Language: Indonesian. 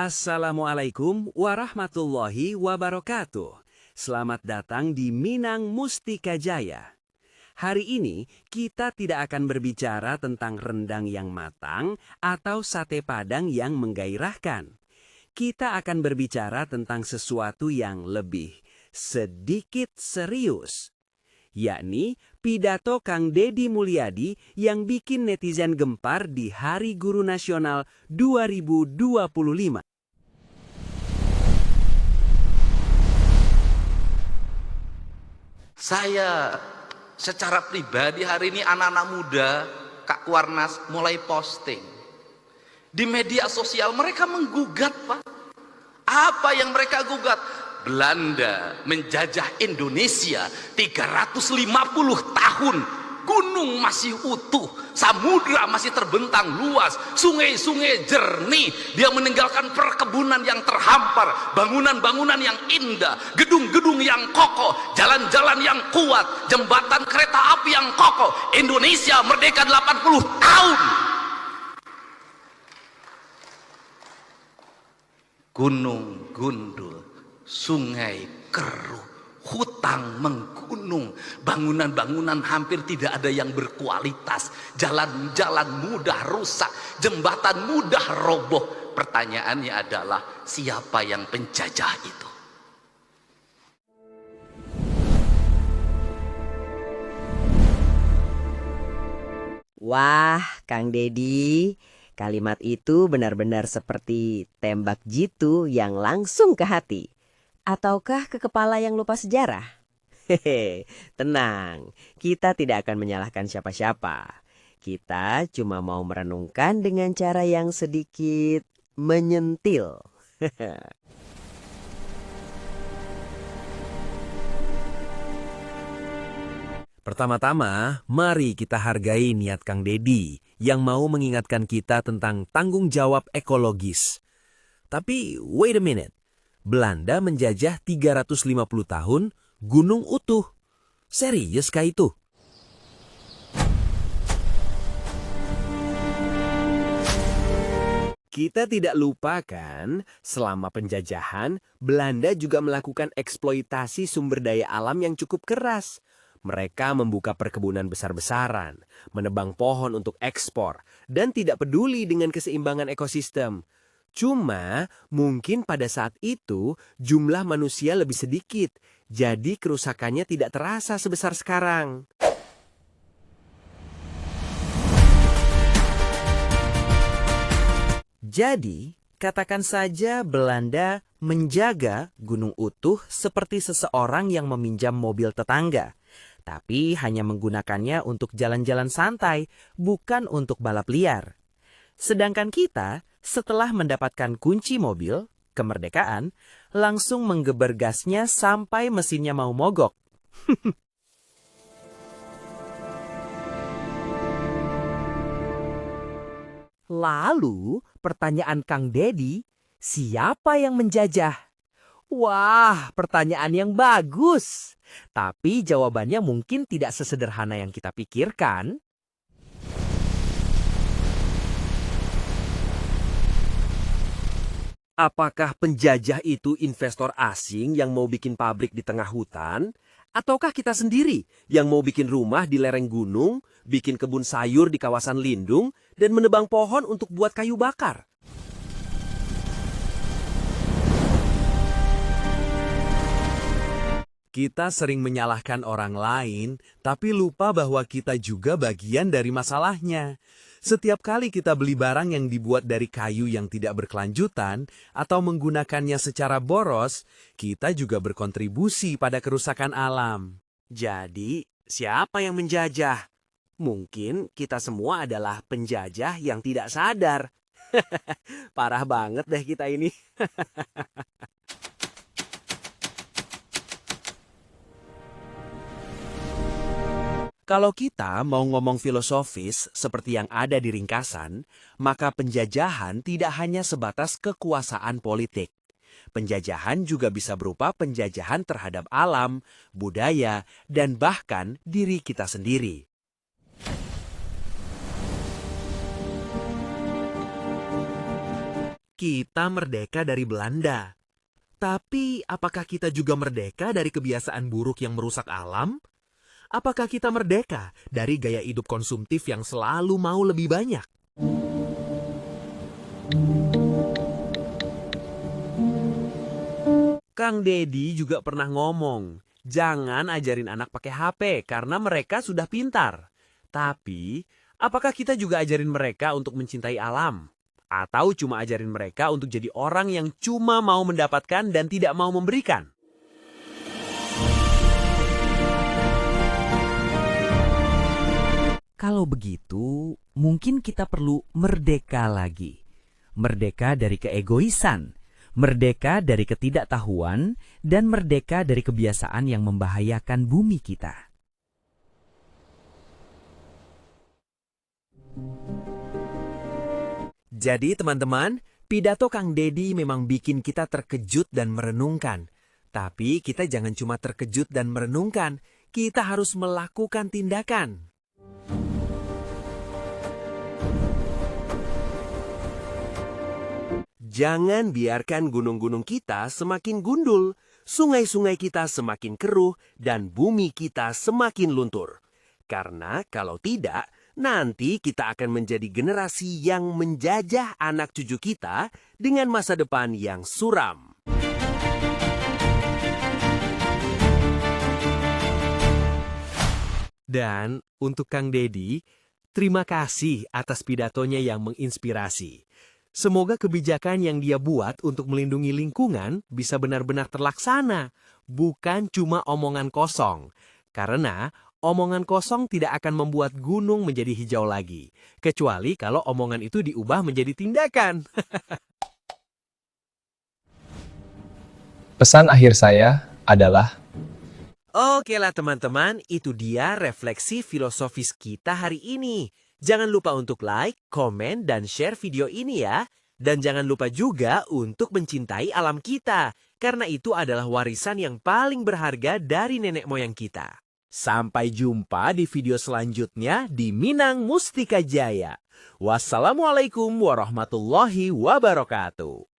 Assalamualaikum warahmatullahi wabarakatuh. Selamat datang di Minang Mustika Jaya. Hari ini kita tidak akan berbicara tentang rendang yang matang atau sate padang yang menggairahkan. Kita akan berbicara tentang sesuatu yang lebih sedikit serius, yakni pidato Kang Deddy Mulyadi yang bikin netizen gempar di Hari Guru Nasional 2025. Saya secara pribadi hari ini anak-anak muda, Kak Kuarnas mulai posting. Di media sosial mereka menggugat, Pak. Apa yang mereka gugat? Belanda menjajah Indonesia 350 tahun. Gunung masih utuh, samudra masih terbentang luas, sungai-sungai jernih. Dia meninggalkan perkebunan yang terhampar, bangunan-bangunan yang indah, gedung-gedung yang kokoh, jalan-jalan yang kuat, jembatan kereta api yang kokoh. Indonesia merdeka 80 tahun. Gunung gundul, sungai keruh, hutang menggunung, bangunan-bangunan hampir tidak ada yang berkualitas, jalan-jalan mudah rusak, jembatan mudah roboh. Pertanyaannya adalah, siapa yang penjajah itu? Wah, Kang Deddy, kalimat itu benar-benar seperti tembak jitu yang langsung ke hati. Ataukah ke kepala yang lupa sejarah? Hehe, tenang, kita tidak akan menyalahkan siapa-siapa. Kita cuma mau merenungkan dengan cara yang sedikit menyentil. Pertama-tama, mari kita hargai niat Kang Deddy yang mau mengingatkan kita tentang tanggung jawab ekologis. Tapi, wait a minute. Belanda menjajah 350 tahun, gunung utuh. Serius kah itu? Kita tidak lupakan, selama penjajahan, Belanda juga melakukan eksploitasi sumber daya alam yang cukup keras. Mereka membuka perkebunan besar-besaran, menebang pohon untuk ekspor, dan tidak peduli dengan keseimbangan ekosistem. Cuma, mungkin pada saat itu jumlah manusia lebih sedikit, jadi kerusakannya tidak terasa sebesar sekarang. Jadi, katakan saja Belanda menjaga gunung utuh seperti seseorang yang meminjam mobil tetangga, tapi hanya menggunakannya untuk jalan-jalan santai, bukan untuk balap liar. Sedangkan kita, setelah mendapatkan kunci mobil, kemerdekaan, langsung menggeber gasnya sampai mesinnya mau mogok. Lalu, pertanyaan Kang Deddy, siapa yang menjajah? Wah, pertanyaan yang bagus. Tapi jawabannya mungkin tidak sesederhana yang kita pikirkan. Apakah penjajah itu investor asing yang mau bikin pabrik di tengah hutan? Ataukah kita sendiri yang mau bikin rumah di lereng gunung, bikin kebun sayur di kawasan lindung, dan menebang pohon untuk buat kayu bakar? Kita sering menyalahkan orang lain, tapi lupa bahwa kita juga bagian dari masalahnya. Setiap kali kita beli barang yang dibuat dari kayu yang tidak berkelanjutan atau menggunakannya secara boros, kita juga berkontribusi pada kerusakan alam. Jadi, siapa yang menjajah? Mungkin kita semua adalah penjajah yang tidak sadar. Parah banget deh kita ini. Kalau kita mau ngomong filosofis seperti yang ada di ringkasan, maka penjajahan tidak hanya sebatas kekuasaan politik. Penjajahan juga bisa berupa penjajahan terhadap alam, budaya, dan bahkan diri kita sendiri. kita merdeka dari Belanda. Tapi apakah kita juga merdeka dari kebiasaan buruk yang merusak alam? Apakah kita merdeka dari gaya hidup konsumtif yang selalu mau lebih banyak? Kang Dedi juga pernah ngomong, jangan ajarin anak pakai HP karena mereka sudah pintar. Tapi, apakah kita juga ajarin mereka untuk mencintai alam? Atau cuma ajarin mereka untuk jadi orang yang cuma mau mendapatkan dan tidak mau memberikan? Kalau begitu, mungkin kita perlu merdeka lagi. Merdeka dari keegoisan, merdeka dari ketidaktahuan, dan merdeka dari kebiasaan yang membahayakan bumi kita. Jadi teman-teman, pidato Kang Dedi memang bikin kita terkejut dan merenungkan. Tapi kita jangan cuma terkejut dan merenungkan, kita harus melakukan tindakan. Jangan biarkan gunung-gunung kita semakin gundul, sungai-sungai kita semakin keruh, dan bumi kita semakin luntur. Karena kalau tidak, nanti kita akan menjadi generasi yang menjajah anak cucu kita dengan masa depan yang suram. Dan untuk Kang Dedi, terima kasih atas pidatonya yang menginspirasi. Semoga kebijakan yang dia buat untuk melindungi lingkungan bisa benar-benar terlaksana, bukan cuma omongan kosong. Karena omongan kosong tidak akan membuat gunung menjadi hijau lagi, kecuali kalau omongan itu diubah menjadi tindakan. Pesan akhir saya adalah Oke lah teman-teman, itu dia refleksi filosofis kita hari ini. Jangan lupa untuk like, komen, dan share video ini ya. Dan jangan lupa juga untuk mencintai alam kita, karena itu adalah warisan yang paling berharga dari nenek moyang kita. Sampai jumpa di video selanjutnya di Minang Mustika Jaya. Wassalamualaikum warahmatullahi wabarakatuh.